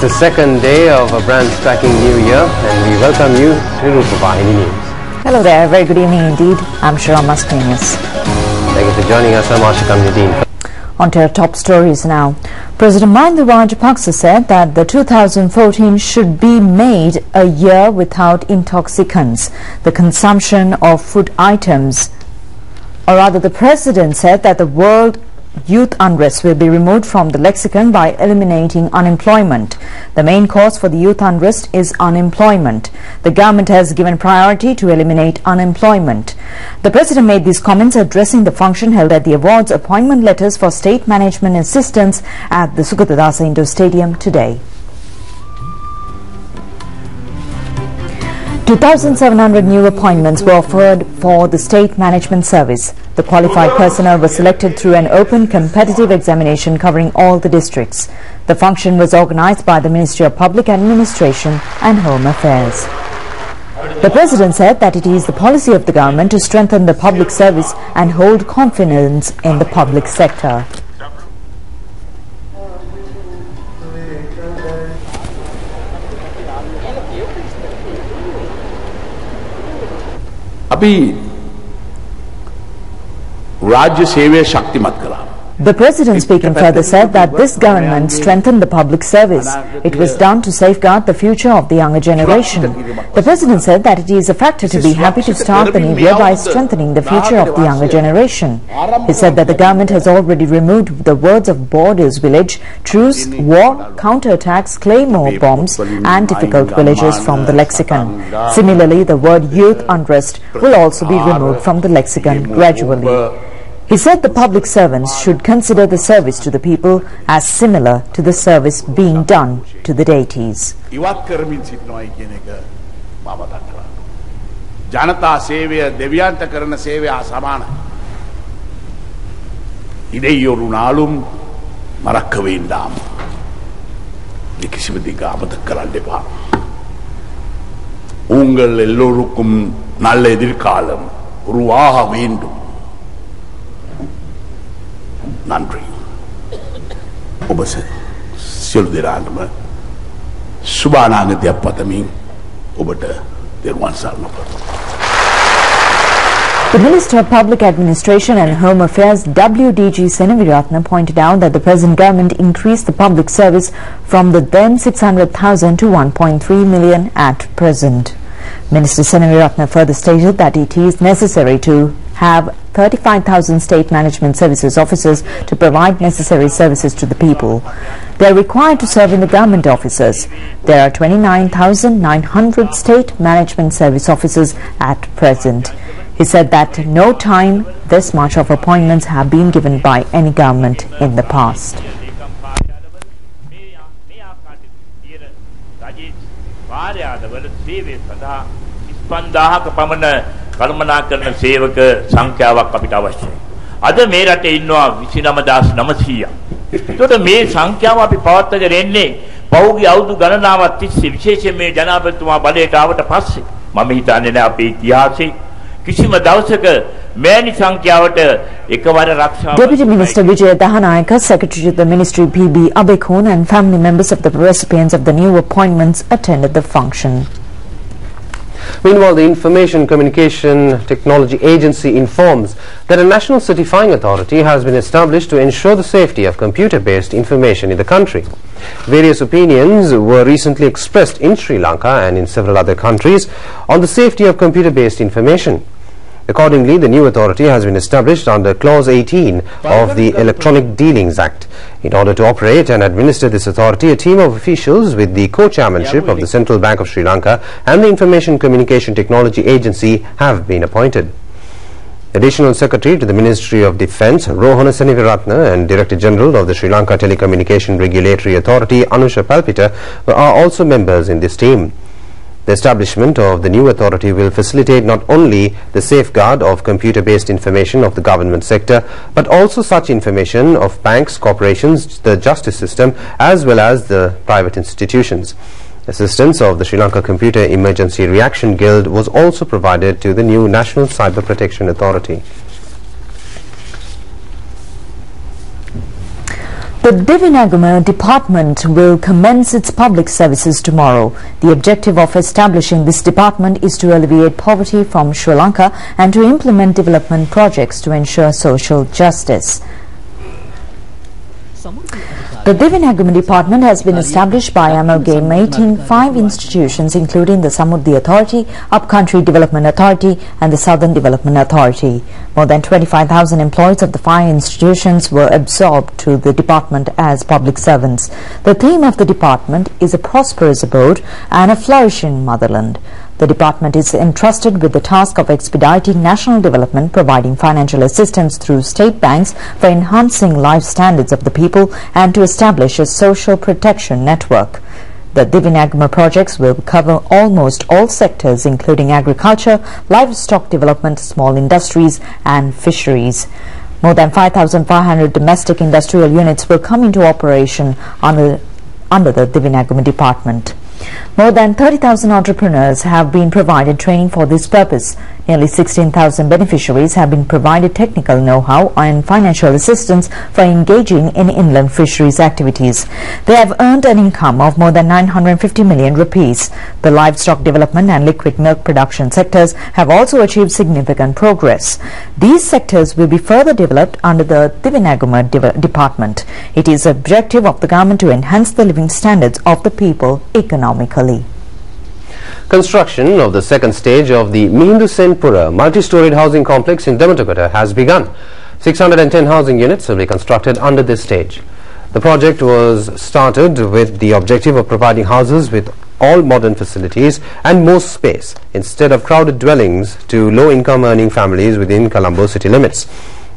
the second day of a brand spanking new year, and we welcome you to Rupavahini News. Hello there, very good evening indeed. I'm Shirama Mascarenhas. Thank you for joining us. I'm Ashik Amnuddin. On to our top stories now. President Mahinda Rajapaksa said that the 2014 should be made a year without intoxicants, the consumption of food items. Or rather, the President said that the world youth unrest will be removed from the lexicon by eliminating unemployment. The main cause for the youth unrest is unemployment. The government has given priority to eliminate unemployment. The President made these comments addressing the function held at the awards appointment letters for state management assistants at the Sugatadasa Indoor Stadium today. 2,700 new appointments were offered for the State Management Service. The qualified personnel was selected through an open competitive examination covering all the districts. The function was organized by the Ministry of Public Administration and Home Affairs. The President said that it is the policy of the government to strengthen the public service and hold confidence in the public sector. राज्य सेवे शक्तिमत करा. The President speaking further said that this government strengthened the public service. It was done to safeguard the future of the younger generation. The President said that it is a factor to be happy to start the new year by strengthening the future of the younger generation. He said that the government has already removed the words of borders village, truce, war, counterattacks, claymore bombs and difficult villages from the lexicon. Similarly, the word youth unrest will also be removed from the lexicon gradually. He said the public servants should consider the service to the people as similar to the service being done to the deities. जनता सेवे देव्यांत करන सेवे සමාන. இதை ஒரு நாளும் மறக்க வேண்டாம். இது கிசிமதிக்கு அமதக் කරන්න එපා. உங்கள் எல்லோருக்கும் நல்ல எதிர்காலம் உருவாக வேண்டும். நன்றி. ඔබ සියලු දෙනාටම සුබ අනාගතයක් පතමින් ඔබට දරුවන් සරණ පතමි. The Minister of Public Administration and Home Affairs WDG Senaviratne pointed out that the present government increased the public service from the then 600,000 to 1.3 million at present. Minister Senaviratne further stated that it is necessary to have 35,000 state management services officers to provide necessary services to the people. They are required to serve in the government offices. There are 29,900 state management service officers at present. He said that no time this much of appointments have been given by any government in the past. කළමනාකරන සේවක සංඛ්‍යාවක් අපිට අවශ්‍යයි. අද මේ රටේ ඉන්නවා 29900ක්. ඒකට මේ සංඛ්‍යාව අපි පවත්වාගෙන එන්නේ පෞද්ගලික අවුරුදු ගණනාවක් තිස්සේ විශේෂයෙන් මේ ජනාධිපතිතුමා බලයට ආවට පස්සේ මම හිතන්නේ නැහැ අපේ ඉතිහාසයේ කිසිම දවසක මෙවැනි සංඛ්‍යාවට එකවර රක්ෂා. Deputy Minister Vijay Dahanayaka, Secretary to the Ministry P.B. Abekun and family members of the recipients of the new appointments attended the function. Meanwhile, the Information Communication Technology Agency informs that a national certifying authority has been established to ensure the safety of computer-based information in the country. Various opinions were recently expressed in Sri Lanka and in several other countries on the safety of computer-based information. Accordingly, the new authority has been established under Clause 18 of the Electronic Dealings Act. In order to operate and administer this authority, a team of officials with the co-chairmanship of the Central Bank of Sri Lanka and the Information Communication Technology Agency have been appointed. Additional Secretary to the Ministry of Defence, Rohana Senaviratne, and Director General of the Sri Lanka Telecommunication Regulatory Authority, Anusha Palpita, are also members in this team. The establishment of the new authority will facilitate not only the safeguard of computer-based information of the government sector, but also such information of banks, corporations, the justice system, as well as the private institutions. Assistance of the Sri Lanka Computer Emergency Reaction Guild was also provided to the new National Cyber Protection Authority. The Divinagama department will commence its public services tomorrow. The objective of establishing this department is to alleviate poverty from Sri Lanka and to implement development projects to ensure social justice. The Divinagama department has been established by amalgamating 5 institutions including the Samudhi Authority, Upcountry Development Authority and the Southern Development Authority. More than 25,000 employees of the 5 institutions were absorbed to the department as public servants. The theme of the department is a prosperous abode and a flourishing motherland. The department is entrusted with the task of expediting national development, providing financial assistance through state banks for enhancing life standards of the people and to establish a social protection network. The Divinagama projects will cover almost all sectors including agriculture, livestock development, small industries and fisheries. More than 5,500 domestic industrial units will come into operation under the Divinagama department. More than 30,000 entrepreneurs have been provided training for this purpose. Nearly 16,000 beneficiaries have been provided technical know-how and financial assistance for engaging in inland fisheries activities. They have earned an income of more than 950 million rupees. The livestock development and liquid milk production sectors have also achieved significant progress. These sectors will be further developed under the Divinagama department. It is the objective of the government to enhance the living standards of the people economically. Construction of the second stage of the Mihindu Senpura multi-storied housing complex in Dematagota has begun. 610 housing units will be constructed under this stage. The project was started with the objective of providing houses with all modern facilities and more space instead of crowded dwellings to low-income earning families within Colombo city limits.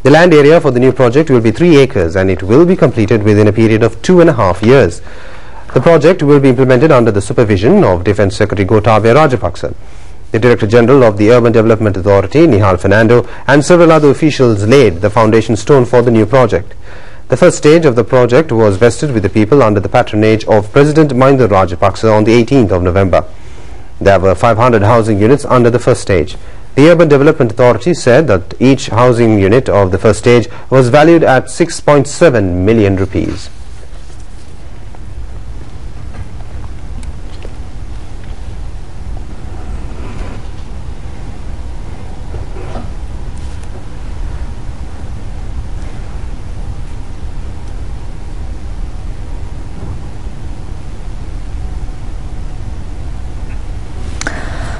The land area for the new project will be 3 acres and it will be completed within a period of 2.5 years. The project will be implemented under the supervision of Defence Secretary Gotabaya Rajapaksa. The Director General of the Urban Development Authority, Nihal Fernando, and several other officials laid the foundation stone for the new project. The first stage of the project was vested with the people under the patronage of President Mahinda Rajapaksa on the 18th of November. There were 500 housing units under the first stage. The Urban Development Authority said that each housing unit of the first stage was valued at 6.7 million rupees.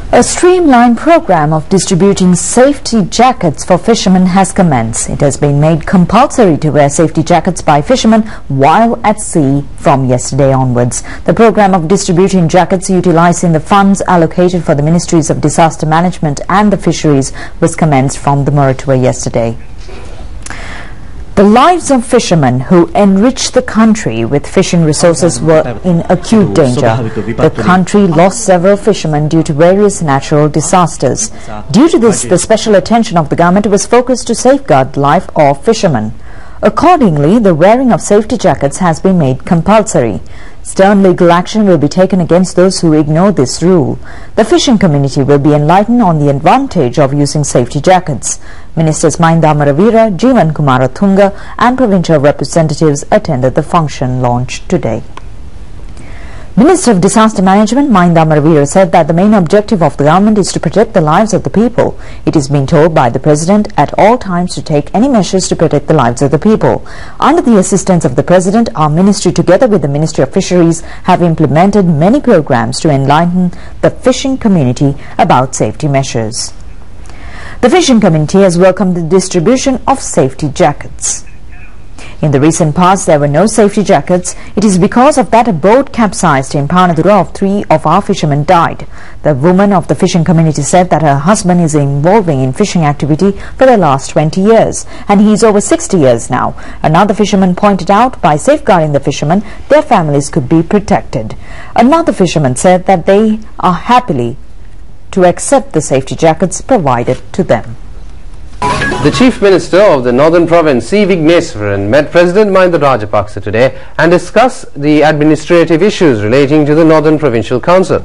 A streamlined program of distributing safety jackets for fishermen has commenced. It has been made compulsory to wear safety jackets by fishermen while at sea from yesterday onwards. The program of distributing jackets utilizing the funds allocated for the Ministries of Disaster Management and the Fisheries was commenced from the Moratuwa yesterday. The lives of fishermen who enrich the country with fishing resources were in acute danger. The country lost several fishermen due to various natural disasters. Due to this, the special attention of the government was focused to safeguard the life of fishermen. Accordingly, the wearing of safety jackets has been made compulsory. Stern legal action will be taken against those who ignore this rule. The fishing community will be enlightened on the advantage of using safety jackets. Ministers Mahinda Amaravira, Jeevan Kumaratunga and provincial representatives attended the function launched today. Minister of Disaster Management Mahinda Amaravira said that the main objective of the government is to protect the lives of the people. It is being told by the President at all times to take any measures to protect the lives of the people. Under the assistance of the President, our ministry together with the Ministry of Fisheries have implemented many programs to enlighten the fishing community about safety measures. The fishing community has welcomed the distribution of safety jackets. In the recent past, there were no safety jackets. It is because of that a boat capsized in Panadura of 3 of our fishermen died. The woman of the fishing community said that her husband is involving in fishing activity for the last 20 years and he is over 60 years now. Another fisherman pointed out by safeguarding the fishermen, their families could be protected. Another fisherman said that they are happily to accept the safety jackets provided to them. The Chief Minister of the Northern Province, C. Vigneswaran, met President Mahinda Rajapaksa today and discussed the administrative issues relating to the Northern Provincial Council.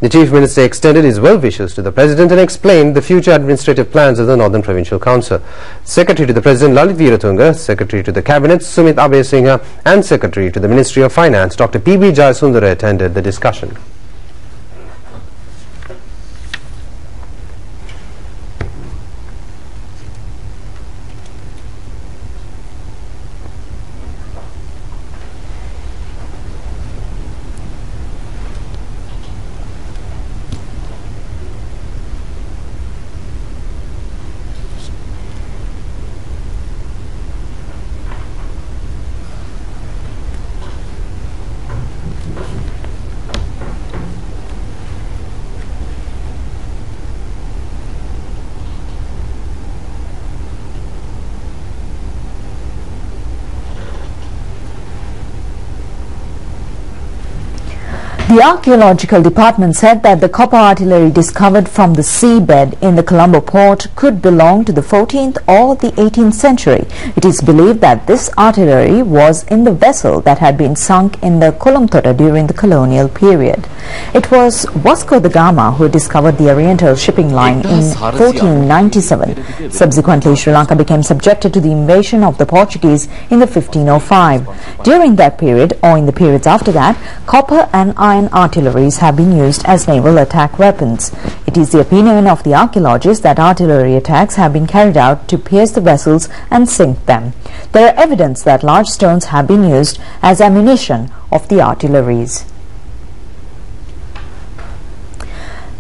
The Chief Minister extended his well wishes to the President and explained the future administrative plans of the Northern Provincial Council. Secretary to the President Lalit Veeratunga, Secretary to the Cabinet Sumit Abeyasinghe and Secretary to the Ministry of Finance Dr. P.B. Jayasundara attended the discussion. The Archaeological Department said that the copper artillery discovered from the seabed in the Colombo port could belong to the 14th or the 18th century. It is believed that this artillery was in the vessel that had been sunk in the Kolomtota during the colonial period. It was Vasco da Gama who discovered the Oriental shipping line in 1497. Subsequently, Sri Lanka became subjected to the invasion of the Portuguese in the 1505. During that period, or in the periods after that, copper and iron artilleries have been used as naval attack weapons. It is the opinion of the archaeologists that artillery attacks have been carried out to pierce the vessels and sink them. There are evidence that large stones have been used as ammunition of the artilleries.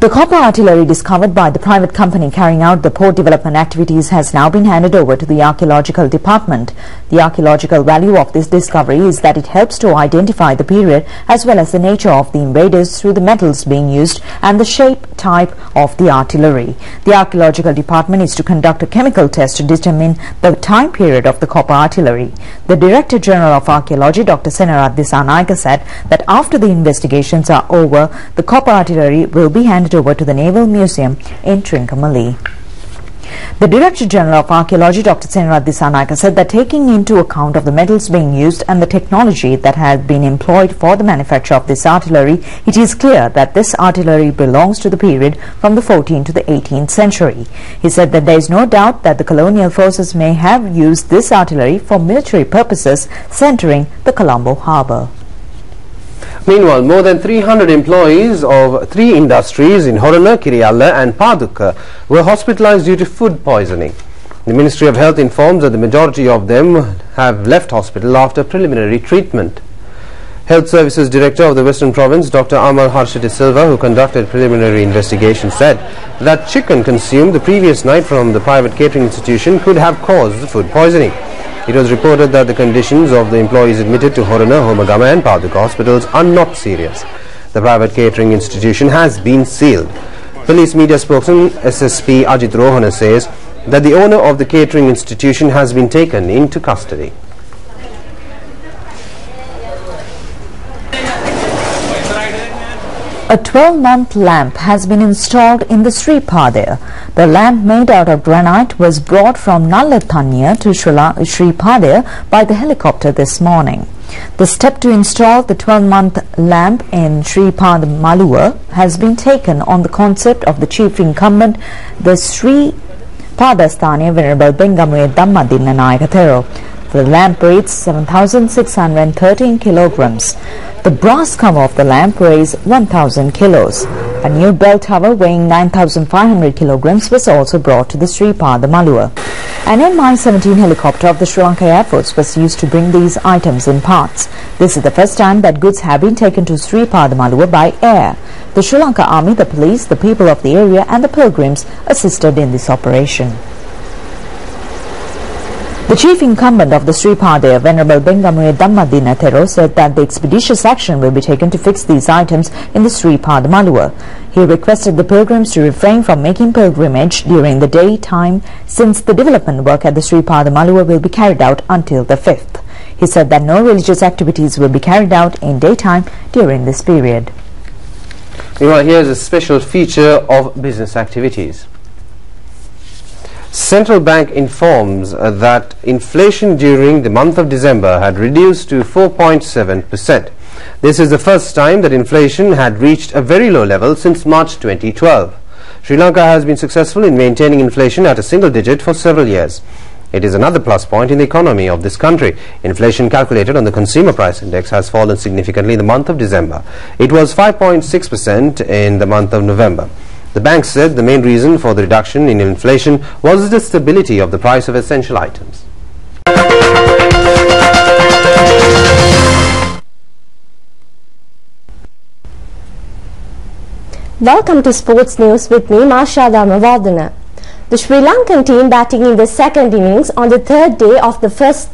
The copper artillery discovered by the private company carrying out the port development activities has now been handed over to the Archaeological Department. The archaeological value of this discovery is that it helps to identify the period as well as the nature of the invaders through the metals being used and the shape, type of the artillery. The Archaeological Department is to conduct a chemical test to determine the time period of the copper artillery. The Director General of Archaeology, Dr. Senarat Dissanayake, said that after the investigations are over, the copper artillery will be handed over to the Naval Museum in Trincomalee. The Director General of Archaeology, Dr. Senarat Dissanayake, said that taking into account of the metals being used and the technology that had been employed for the manufacture of this artillery, it is clear that this artillery belongs to the period from the 14th to the 18th century. He said that there is no doubt that the colonial forces may have used this artillery for military purposes centering the Colombo harbour. Meanwhile, more than 300 employees of 3 industries in Horana, Kiriyalla and Padukka were hospitalized due to food poisoning. The Ministry of Health informs that the majority of them have left hospital after preliminary treatment. Health Services Director of the Western Province, Dr. Amal Harshite Silva, who conducted preliminary investigation, said that chicken consumed the previous night from the private catering institution could have caused the food poisoning. It was reported that the conditions of the employees admitted to Horana, Homagama and Paduka hospitals are not serious. The private catering institution has been sealed. Police media spokesman SSP Ajit Rohana says that the owner of the catering institution has been taken into custody. A 12-month lamp has been installed in the Sri Padaya. The lamp, made out of granite, was brought from Nallathanya to Sri Padaya by the helicopter this morning. The step to install the 12-month lamp in Sri Padamaluwa has been taken on the concept of the chief incumbent, the Sri Padasthaniya Venerable Bengamuye Dhammadinna Nayaka Thero. The lamp weighs 7,613 kilograms. The brass cover of the lamp weighs 1,000 kilos. A new bell tower weighing 9,500 kilograms was also brought to the Sri Padamaluwa. An Mi-17 helicopter of the Sri Lanka Air Force was used to bring these items in parts. This is the first time that goods have been taken to Sri Padamaluwa by air. The Sri Lanka Army, the police, the people of the area and the pilgrims assisted in this operation. The chief incumbent of the Sri Padaya, Venerable Bengamuye Dhammadinna Thero, said that the expeditious action will be taken to fix these items in the Sri Padamaluwa. He requested the pilgrims to refrain from making pilgrimage during the daytime, since the development work at the Sri Padamaluwa will be carried out until the 5th. He said that no religious activities will be carried out in daytime during this period. Meanwhile, here's a special feature of business activities. Central Bank informs that inflation during the month of December had reduced to 4.7%. This is the first time that inflation had reached a very low level since March 2012. Sri Lanka has been successful in maintaining inflation at a single digit for several years. It is another plus point in the economy of this country. Inflation calculated on the Consumer Price Index has fallen significantly in the month of December. It was 5.6% in the month of November. The bank said the main reason for the reduction in inflation was the stability of the price of essential items. Welcome to Sports News with me, Masha Dhamavardhana. The Sri Lankan team batting in the second innings on the third day of the first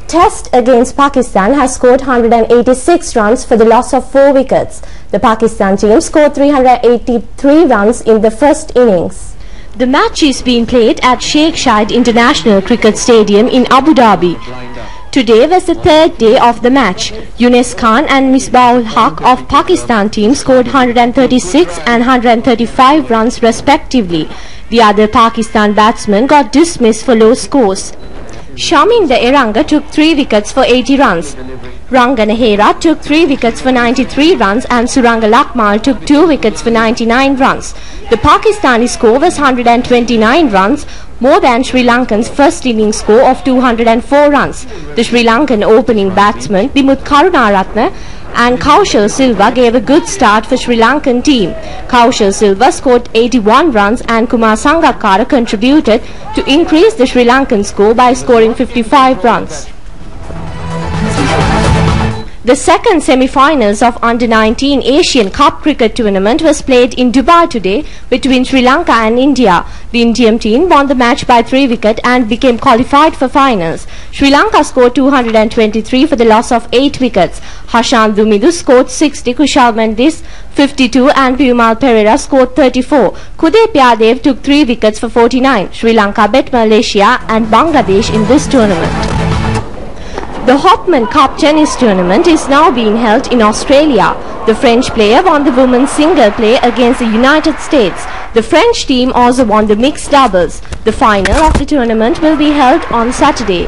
test against Pakistan has scored 186 runs for the loss of 4 wickets. The Pakistan team scored 383 runs in the first innings. The match is being played at Sheikh Zayed International Cricket Stadium in Abu Dhabi. Today was the third day of the match. Yunus Khan and Misbah-ul Haq of Pakistan team scored 136 and 135 runs respectively. The other Pakistan batsmen got dismissed for low scores. Shaminda Eranga took 3 wickets for 80 runs. Ranganahera took 3 wickets for 93 runs and Suranga Lakmal took 2 wickets for 99 runs. The Pakistani score was 129 runs, more than Sri Lankan's first innings score of 204 runs. The Sri Lankan opening batsmen Dimuth Karunaratne and Kaushal Silva gave a good start for Sri Lankan team. Kaushal Silva scored 81 runs and Kumar Sangakkara contributed to increase the Sri Lankan score by scoring 55 runs. The second semi-finals of Under-19 Asian Cup Cricket Tournament was played in Dubai today between Sri Lanka and India. The Indian team won the match by 3 wickets and became qualified for finals. Sri Lanka scored 223 for the loss of 8 wickets. Hashan Dumidu scored 60, Kushal Mendis 52 and Piyumal Pereira scored 34. Kude Pyadev took 3 wickets for 49. Sri Lanka bet Malaysia and Bangladesh in this tournament. The Hopman Cup tennis tournament is now being held in Australia. The French player won the women's single play against the United States. The French team also won the mixed doubles. The final of the tournament will be held on Saturday.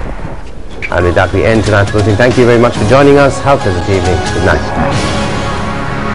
And with that we end tonight's bulletin. Thank you very much for joining us. Have a pleasant evening. Good night.